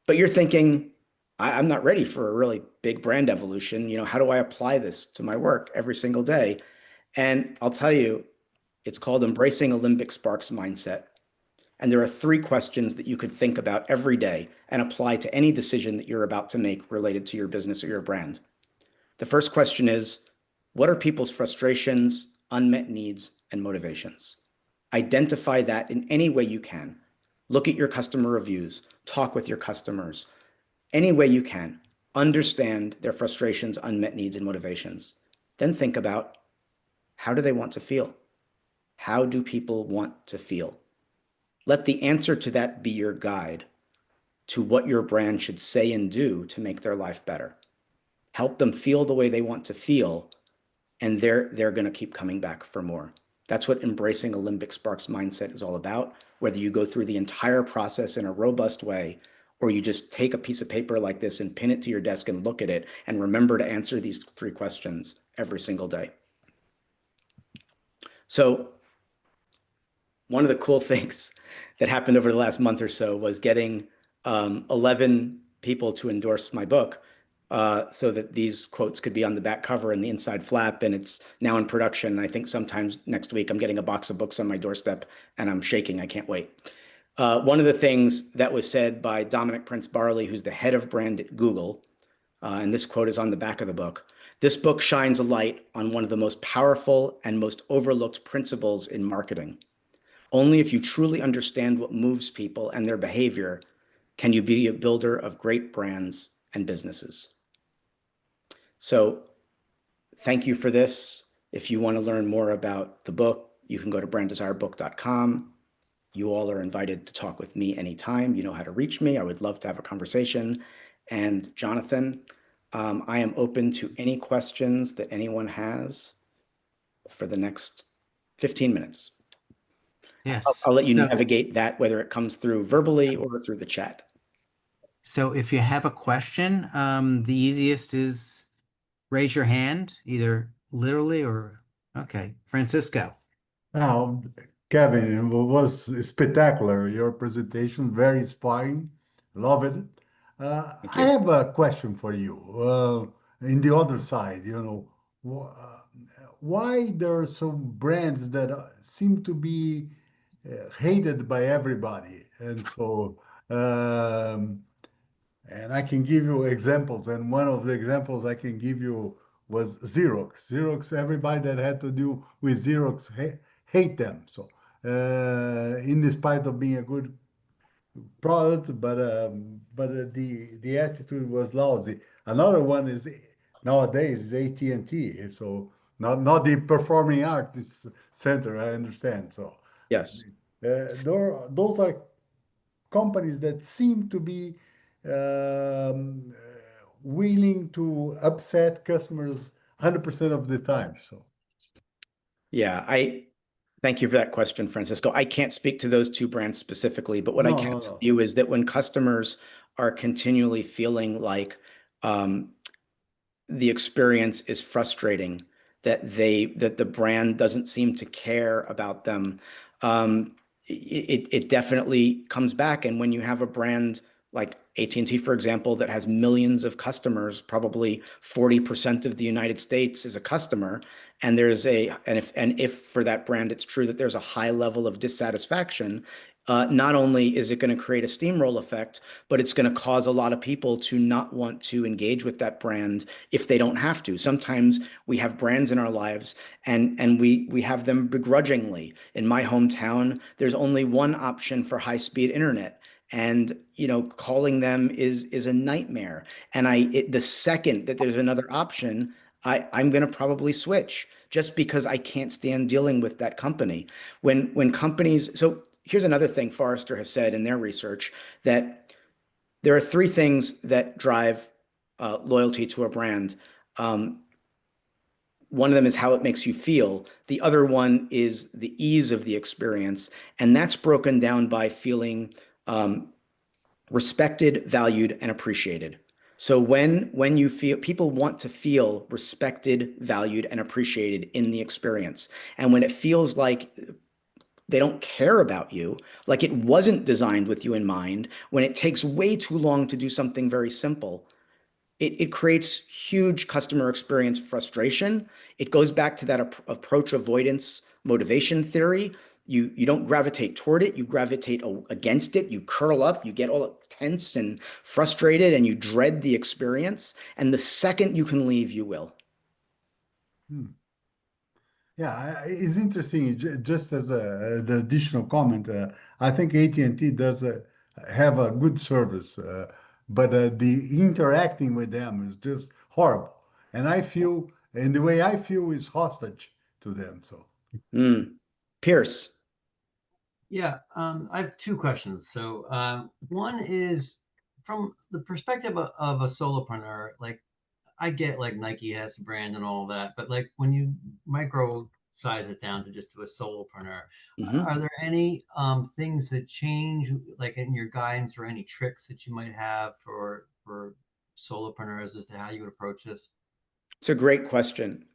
But you're thinking, I'm not ready for a really big brand evolution. You know, how do I apply this to my work every single day? And I'll tell you, it's called Embracing a Limbic Sparks Mindset. And there are 3 questions that you could think about every day and apply to any decision that you're about to make related to your business or your brand. The first question is, what are people's frustrations, unmet needs, and motivations? Identify that in any way you can. Look at your customer reviews, talk with your customers, any way you can. Understand their frustrations, unmet needs, and motivations. Then think about, how do they want to feel? How do people want to feel? Let the answer to that be your guide to what your brand should say and do to make their life better. Help them feel the way they want to feel, and they're going to keep coming back for more. That's what embracing a limbic sparks mindset is all about. Whether you go through the entire process in a robust way, or you just take a piece of paper like this and pin it to your desk and look at it and remember to answer these 3 questions every single day. So one of the cool things that happened over the last month or so was getting 11 people to endorse my book. so that these quotes could be on the back cover and the inside flap. And it's now in production. I think sometimes next week I'm getting a box of books on my doorstep and I'm shaking. I can't wait. One of the things that was said by Dominic Prince Barley, who's the head of brand at Google, and this quote is on the back of the book. This book shines a light on one of the most powerful and most overlooked principles in marketing. Only if you truly understand what moves people and their behavior can you be a builder of great brands and businesses. So thank you for this. If you want to learn more about the book, you can go to branddesirebook.com. You all are invited to talk with me anytime. You know how to reach me. I would love to have a conversation. And Jonathan, I am open to any questions that anyone has for the next 15 minutes. Yes. I'll let you So, navigate that, whether it comes through verbally or through the chat. so if you have a question, the easiest is raise your hand, either literally or, okay, Francisco. Now, Kevin, it was spectacular. Your presentation, very inspiring. Love it. Thank I you. have a question for you. In the other side, why there are some brands that seem to be hated by everybody, and so and I can give you examples, and one of the examples I can give you was Xerox. Xerox, everybody that had to do with Xerox hate them. So, in spite of being a good product, but the attitude was lousy. Another one is nowadays is AT&T. So not the Performing Arts Center, I understand. So, Yes. those are companies that seem to be willing to upset customers 100% of the time. So, Yeah, I thank you for that question, Francisco. I can't speak to those two brands specifically, but what I no, can no, tell no. you is that when customers are continually feeling like um, the experience is frustrating, that the brand doesn't seem to care about them, it definitely comes back. And when you have a brand like AT&T, for example, that has millions of customers, probably 40% of the United States is a customer, and if for that brand it's true that there's a high level of dissatisfaction, not only is it going to create a steamroll effect, but it's going to cause a lot of people to not want to engage with that brand if they don't have to. Sometimes we have brands in our lives and we have them begrudgingly. In my hometown, there's only one option for high-speed internet. And calling them is a nightmare. And the second that there's another option, I'm going to probably switch just because I can't stand dealing with that company. When companies, so here's another thing Forrester has said in their research, that there are three things that drive loyalty to a brand. One of them is how it makes you feel. The other one is the ease of the experience. And that's broken down by feeling respected, valued, and appreciated. So when you feel, people want to feel respected, valued, and appreciated in the experience. And when it feels like they don't care about you, like it wasn't designed with you in mind, when it takes way too long to do something very simple, it creates huge customer experience frustration. It goes back to that approach avoidance motivation theory. You don't gravitate toward it, you gravitate against it, you curl up, you get all tense and frustrated, and you dread the experience. And the second you can leave, you will. Hmm. Yeah, it's interesting. Just as the additional comment, I think AT&T does have a good service, but the interacting with them is just horrible. And I feel, and the way I feel is hostage to them. So, Mm. Pierce. Yeah, I have two questions. So, one is from the perspective of a solopreneur. Like, I get like Nike has a brand and all that, but like when you micro size it down to just to a solopreneur, Mhm. are there any things that change, like in your guidance, or any tricks that you might have for solopreneurs as to how you would approach this? It's a great question.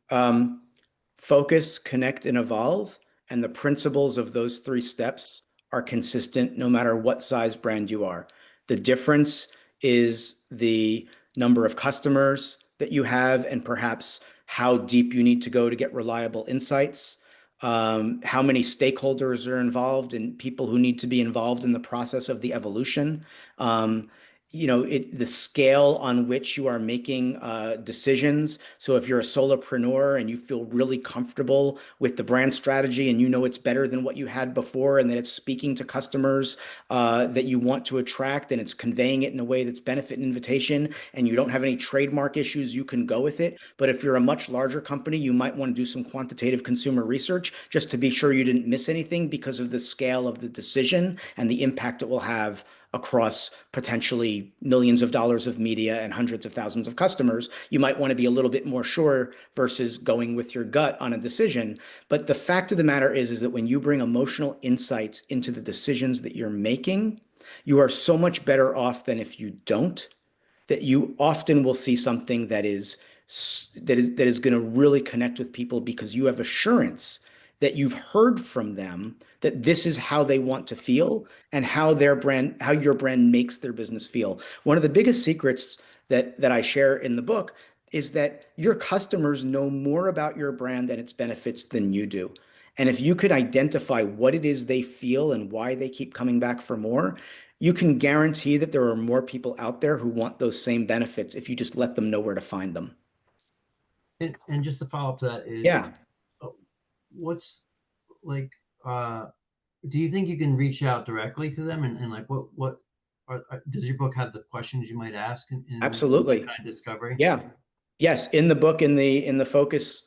Focus, connect, and evolve. And the principles of those three steps are consistent no matter what size brand you are. The difference is the number of customers that you have, and perhaps how deep you need to go to get reliable insights, how many stakeholders are involved and people who need to be involved in the process of the evolution. Um, the scale on which you are making decisions. So if you're a solopreneur and you feel really comfortable with the brand strategy and you know it's better than what you had before and that it's speaking to customers that you want to attract and it's conveying it in a way that's benefit and invitation and you don't have any trademark issues, you can go with it. But if you're a much larger company, you might want to do some quantitative consumer research just to be sure you didn't miss anything because of the scale of the decision and the impact it will have across potentially millions of dollars of media and hundreds of thousands of customers. You might want to be a little bit more sure versus going with your gut on a decision. But the fact of the matter is that when you bring emotional insights into the decisions that you're making, you are so much better off than if you don't, that you often will see something that is going to really connect with people because you have assurance that you've heard from them that this is how they want to feel and how your brand makes their business feel. One of the biggest secrets that I share in the book is that your customers know more about your brand and its benefits than you do. And if you could identify what it is they feel and why they keep coming back for more, you can guarantee that there are more people out there who want those same benefits if you just let them know where to find them. And just to follow up to that is, Yeah, what's like, do you think you can reach out directly to them and like does your book have the questions you might ask in that absolutely. kind of discovery? Yeah. Yes, in the book, in the focus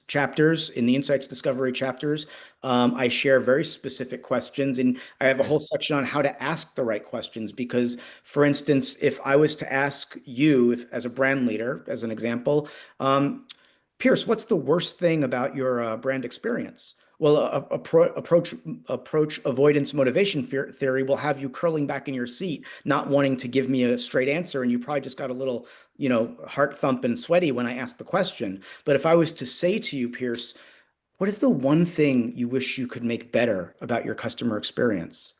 chapters, in the insights discovery chapters, I share very specific questions, and I have a Okay. whole section on how to ask the right questions. Because, for instance, if I was to ask you, if as a brand leader, as an example, Pierce, what's the worst thing about your brand experience? Well, approach avoidance motivation theory will have you curling back in your seat, not wanting to give me a straight answer, and you probably just got a little, heart thump and sweaty when I asked the question. But if I was to say to you, Pierce, what is the one thing you wish you could make better about your customer experience?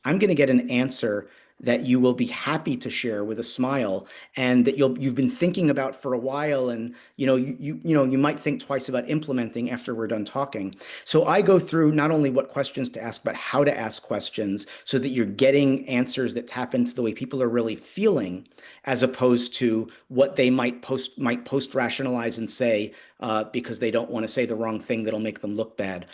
I'm going to get an answer that you will be happy to share with a smile and that you've been thinking about for a while, and you might think twice about implementing after we're done talking. So I go through not only what questions to ask but how to ask questions so that you're getting answers that tap into the way people are really feeling, as opposed to what they might post rationalize and say because they don't want to say the wrong thing that'll make them look bad.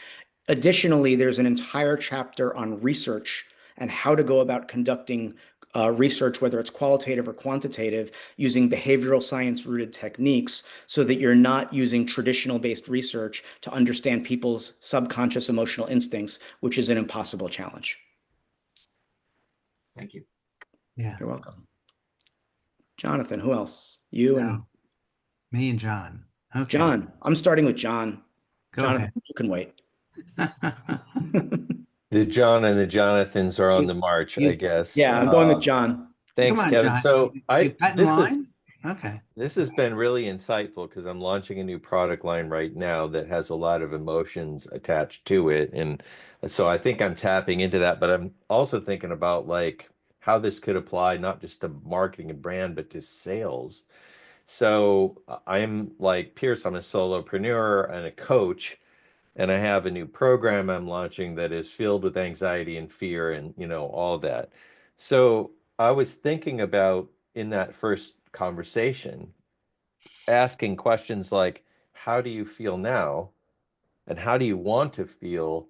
Additionally, there's an entire chapter on research and how to go about conducting research, whether it's qualitative or quantitative, using behavioral science rooted techniques so that you're not using traditional based research to understand people's subconscious emotional instincts, which is an impossible challenge. Thank you. Yeah. You're welcome. Jonathan, who else? You and So me and John. Okay. John. I'm starting with John. Go Jonathan, you can wait. The John and the Jonathans are on the march, I guess. Yeah, I'm going with John. Come Thanks, on, Kevin. John. So You got in line? Okay. this has been really insightful because I'm launching a new product line right now that has a lot of emotions attached to it. And so I think I'm tapping into that, but I'm also thinking about like how this could apply not just to marketing and brand, but to sales. So I'm like Pierce, I'm a solopreneur and a coach, and I have a new program I'm launching that is filled with anxiety and fear and, all that. So I was thinking about in that first conversation, asking questions like, how do you feel now? And how do you want to feel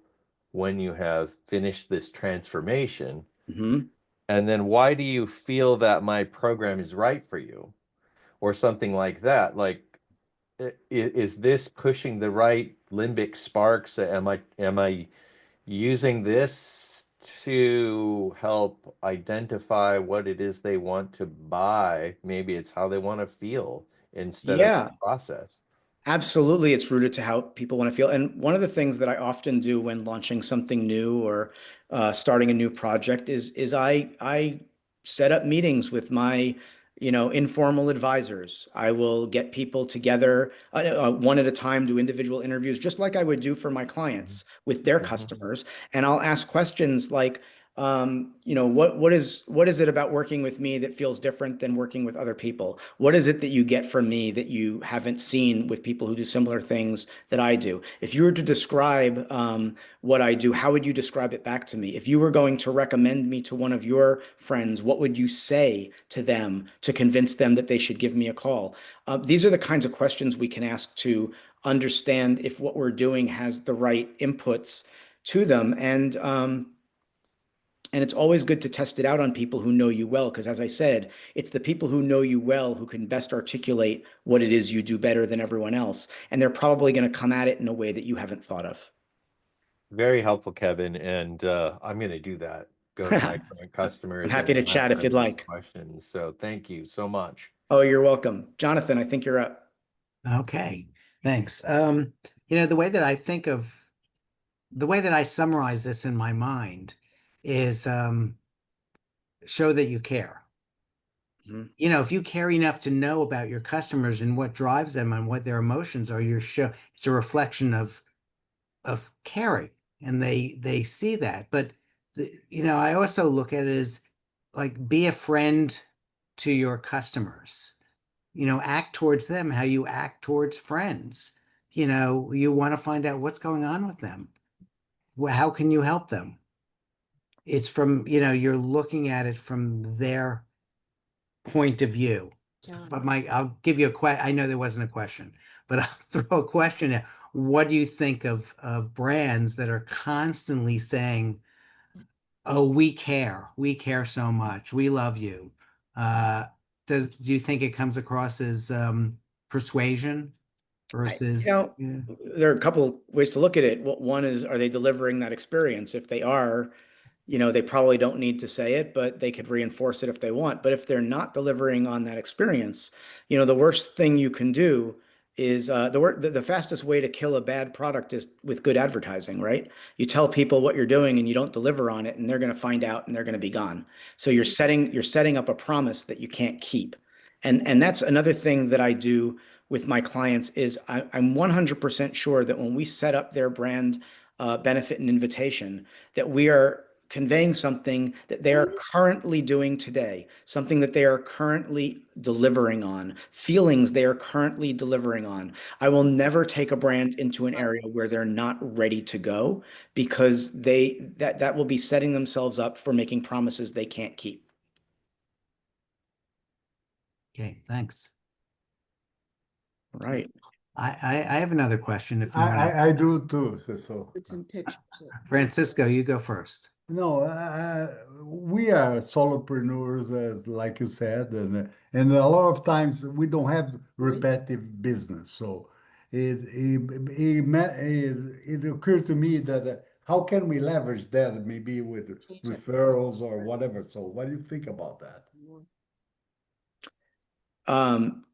when you have finished this transformation? Hmm. And then why do you feel that my program is right for you? Or something like that. Like, is this pushing the right limbic sparks? Am I using this to help identify what it is they want to buy? Maybe it's how they want to feel instead of the Yeah. process. Absolutely, it's rooted to how people want to feel. And one of the things that I often do when launching something new or starting a new project is I set up meetings with my informal advisors. I will get people together one at a time, do individual interviews, just like I would do for my clients with their Mhm. customers, and I'll ask questions like, what is it about working with me that feels different than working with other people? What is it that you get from me that you haven't seen with people who do similar things that I do? If you were to describe what I do, how would you describe it back to me? If you were going to recommend me to one of your friends, what would you say to them to convince them that they should give me a call? These are the kinds of questions we can ask to understand if what we're doing has the right inputs to them. And it's always good to test it out on people who know you well, because as I said, it's the people who know you well who can best articulate what it is you do better than everyone else. And they're probably going to come at it in a way that you haven't thought of. Very helpful, Kevin. And I'm going to do that. Go to my current I'm customers happy and to ask chat if them you'd these like. questions. So thank you so much. Oh, you're welcome. Jonathan, I think you're up. Okay, thanks. The way that the way that I summarize this in my mind is show that you care. Mhm. If you care enough to know about your customers and what drives them and what their emotions are, it's a reflection of caring, and they see that. But I also look at it as like be a friend to your customers. Act towards them how you act towards friends. You want to find out what's going on with them. How can you help them? It's from, you're looking at it from their point of view. But I'll give you a question. I know there wasn't a question, but I'll throw a question in. What do you think of brands that are constantly saying, "Oh, we care so much, we love you"? Uh, do you think it comes across as persuasion I, versus? Yeah. there are a couple ways to look at it. One is, are they delivering that experience? If they are, they probably don't need to say it, but they could reinforce it if they want. But if they're not delivering on that experience, the worst thing you can do is the fastest way to kill a bad product is with good advertising, right? You tell people what you're doing and you don't deliver on it, and they're going to find out and they're going to be gone. So you're setting up a promise that you can't keep. And that's another thing that I do with my clients is I'm 100% sure that when we set up their brand benefit and invitation, that we are conveying something that they are currently doing today, something that they are currently delivering on, feelings they are currently delivering on. I will never take a brand into an area where they're not ready to go, because that will be setting themselves up for making promises they can't keep. Okay, thanks. All right. I have another question if you want to. I do too. So It's in pictures. Francisco, you go first. no, we are solopreneurs, as like you said, and a lot of times we don't have repetitive business. So it occurred to me that how can we leverage that maybe with referrals or whatever. So what do you think about that? Um,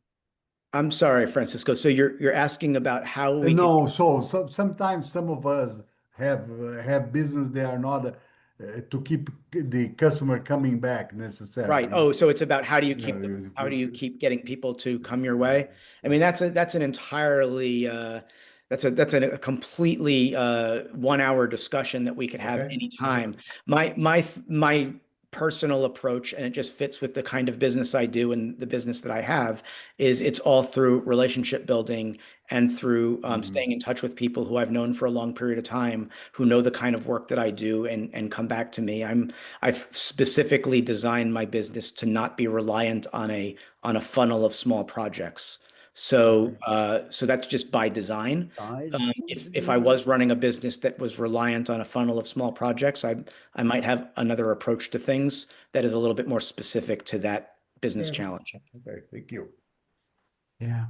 I'm sorry, Francisco. So you're asking about how we can. No, so sometimes some of us have business they are not to keep the customer coming back Right. necessarily. Oh, so it's about how do you You know, keep how do you keep getting people to come your way? I mean, that's an entirely a completely 1 hour discussion that we could have okay. anytime. My personal approach, and it just fits with the kind of business I do and the business that I have, is it's all through relationship building and through Mhm. staying in touch with people who I've known for a long period of time, who know the kind of work that I do and come back to me. I've specifically designed my business to not be reliant on a funnel of small projects. So Okay. so that's just by design. If I was running a business that was reliant on a funnel of small projects, I might have another approach to things that is a little bit more specific to that business Okay. challenge. Okay. Thank you. Yeah.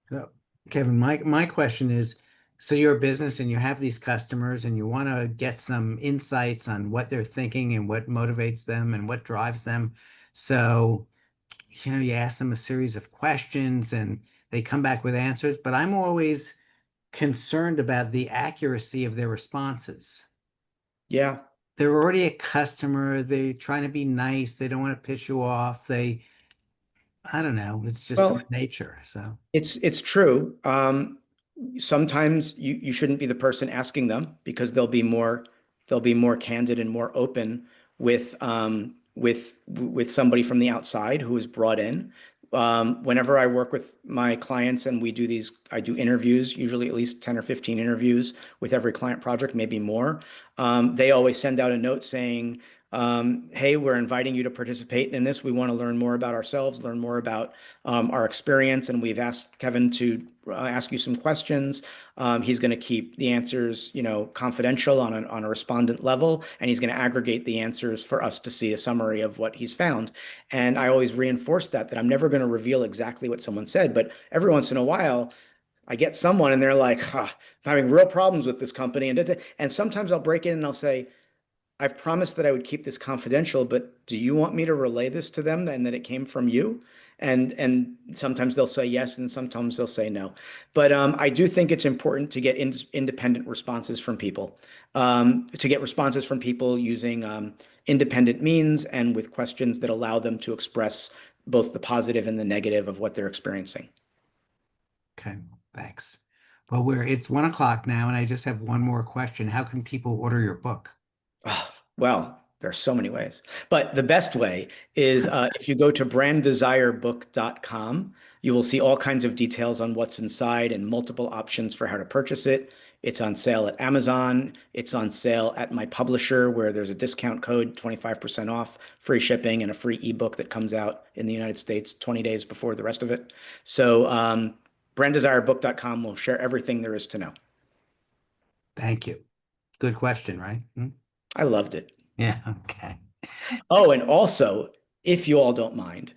So, Kevin, my question is, so you're a business and you have these customers and you want to get some insights on what they're thinking and what motivates them and what drives them. So, you ask them a series of questions and they come back with answers, but I'm always concerned about the accuracy of their responses. Yeah. They're already a customer, they're trying to be nice, they don't want to piss you off. I don't know, it's just our Well, nature. So, it's true. Sometimes you shouldn't be the person asking them, because they'll be more they'll be more candid and more open with with somebody from the outside who is brought in. Whenever I work with my clients and we do these, I do interviews, usually at least 10 or 15 interviews with every client project, maybe more. They always send out a note saying, hey, we're inviting you to participate in this. We want to learn more about ourselves, learn more about our experience. And we've asked Kevin to ask you some questions. He's going to keep the answers, confidential on a respondent level, and he's going to aggregate the answers for us to see a summary of what he's found. And I always reinforce that I'm never going to reveal exactly what someone said, but every once in a while, I get someone and they're like, huh, I'm having real problems with this company. And sometimes I'll break in and I'll say, I've promised that I would keep this confidential, but do you want me to relay this to them and that it came from you? And sometimes they'll say yes, and sometimes they'll say no. But I do think it's important to get independent responses from people, to get responses from people using independent means and with questions that allow them to express both the positive and the negative of what they're experiencing. Okay, thanks. Well, it's 1 o'clock now, and I just have one more question. How can people order your book? Oh, well, there's so many ways, but the best way is if you go to branddesirebook.com, you will see all kinds of details on what's inside and multiple options for how to purchase it. It's on sale at Amazon. It's on sale at my publisher, where there's a discount code, 25% off, free shipping, and a free ebook that comes out in the United States 20 days before the rest of it. So branddesirebook.com will share everything there is to know. Thank you. Good question, right? I loved it. Yeah, okay. Oh, and also, if you all don't mind,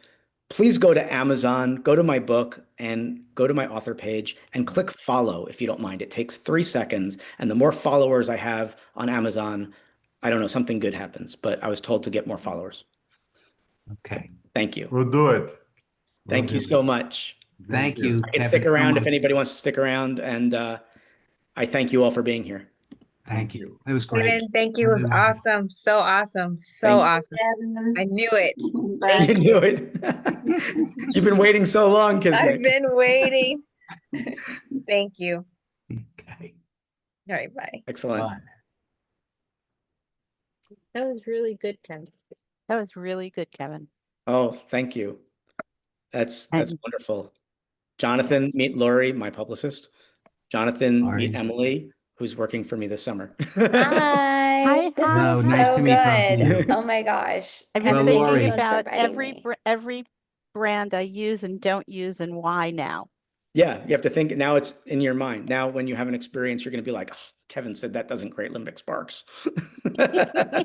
please go to Amazon, go to my book, and go to my author page and click follow if you don't mind. It takes 3 seconds. And the more followers I have on Amazon, I don't know, something good happens, but I was told to get more followers. Okay. Thank you. We'll do it. Thank you so much. Thank you, I can Kevin, stick so around if much. anybody wants to stick around. And I thank you all for being here. Thank you. It was great. Kevin, thank you. It was Really loved it. awesome. So awesome. So Thank you. awesome. I knew it. You Thank knew you. it. You've been waiting so long, I've Kisnik. been waiting. Thank you. Okay. All right, bye. Excellent. Bye. That was really good, Kevin. That was really good, Kevin. Oh, thank you. That's And- wonderful. Jonathan, Yes. meet Lori, my publicist. Jonathan, Lori. meet Emily, who's working for me this summer. Hi, this Hello, is nice so to meet both of good. you. Oh my gosh. I've Well, been Kevin, thank you Lori. thinking so much for about inviting me. every brand I use and don't use and why now. Yeah, you have to think now it's in your mind. Now, when you have an experience, you're going to be like, oh, Kevin said that doesn't create limbic sparks. Literally,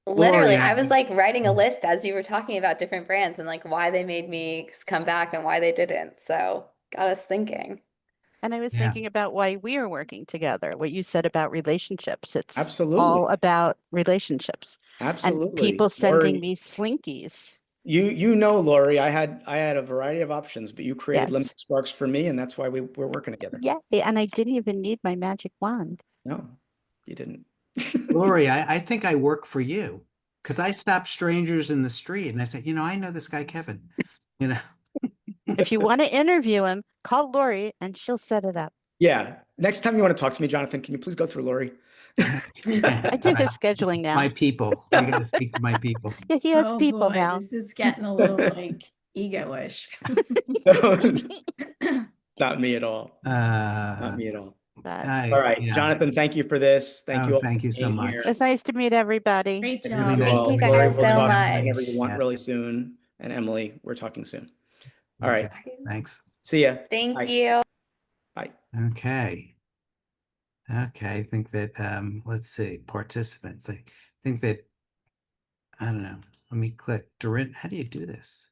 Lori, I was like writing a list as you were talking about different brands and like why they made me come back and why they didn't. So got us thinking. And I was Yeah. thinking about why we are working together, what you said about relationships. It's Absolutely. all about relationships. Absolutely. And people sending Lori, me slinkies. you know, Lori, I had a variety of options, but you created Yes. limbic sparks for me, and that's why we're working together. Yay. And I didn't even need my magic wand. No, you didn't. Lori, I think I work for you because I stop strangers in the street and I say, I know this guy, Kevin. If you want to interview him, call Lori and she'll set it up. Yeah. Next time you want to talk to me, Jonathan, can you please go through Lori? I do his scheduling now. My people. I got to speak to my people. Yeah, he has Oh people boy, now. this is getting a little like ego-ish. Not me at all. Not Uh, me at all. But All right, yeah. Jonathan, thank you for this. Thank Oh, you all thank for you so being much. here. it's nice to meet everybody. Great Nice to job. meet you Thank all. you Lori, guys we'll so talk much. whenever you want Yes. really soon. And Emily, we're talking soon. All right. Okay, thanks. See ya. Thank Bye. you. Bye. Okay. Okay, I think that let's see, participants. I think that I don't know. Let me click. Dorin, how do you do this?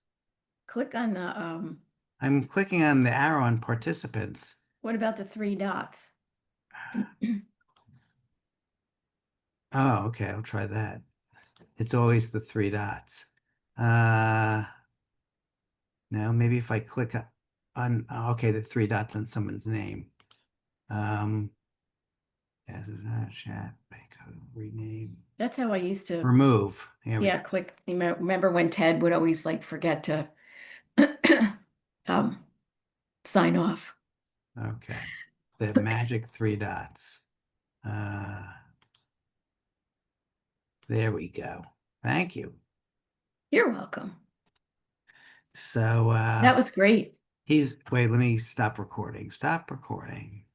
Click on the, I'm clicking on the arrow on participants. what about the 3 dots? Oh, okay, I'll try that. It's always the 3 dots. No, maybe if I click on okay, the 3 dots on someone's name. Chat, rename, That's how I used to, remove. Here we yeah, go. click. Remember when Ted would always like forget to sign off? Okay. The magic 3 dots. There we go. Thank you. You're welcome. So That was great. wait, let me stop recording. Stop recording.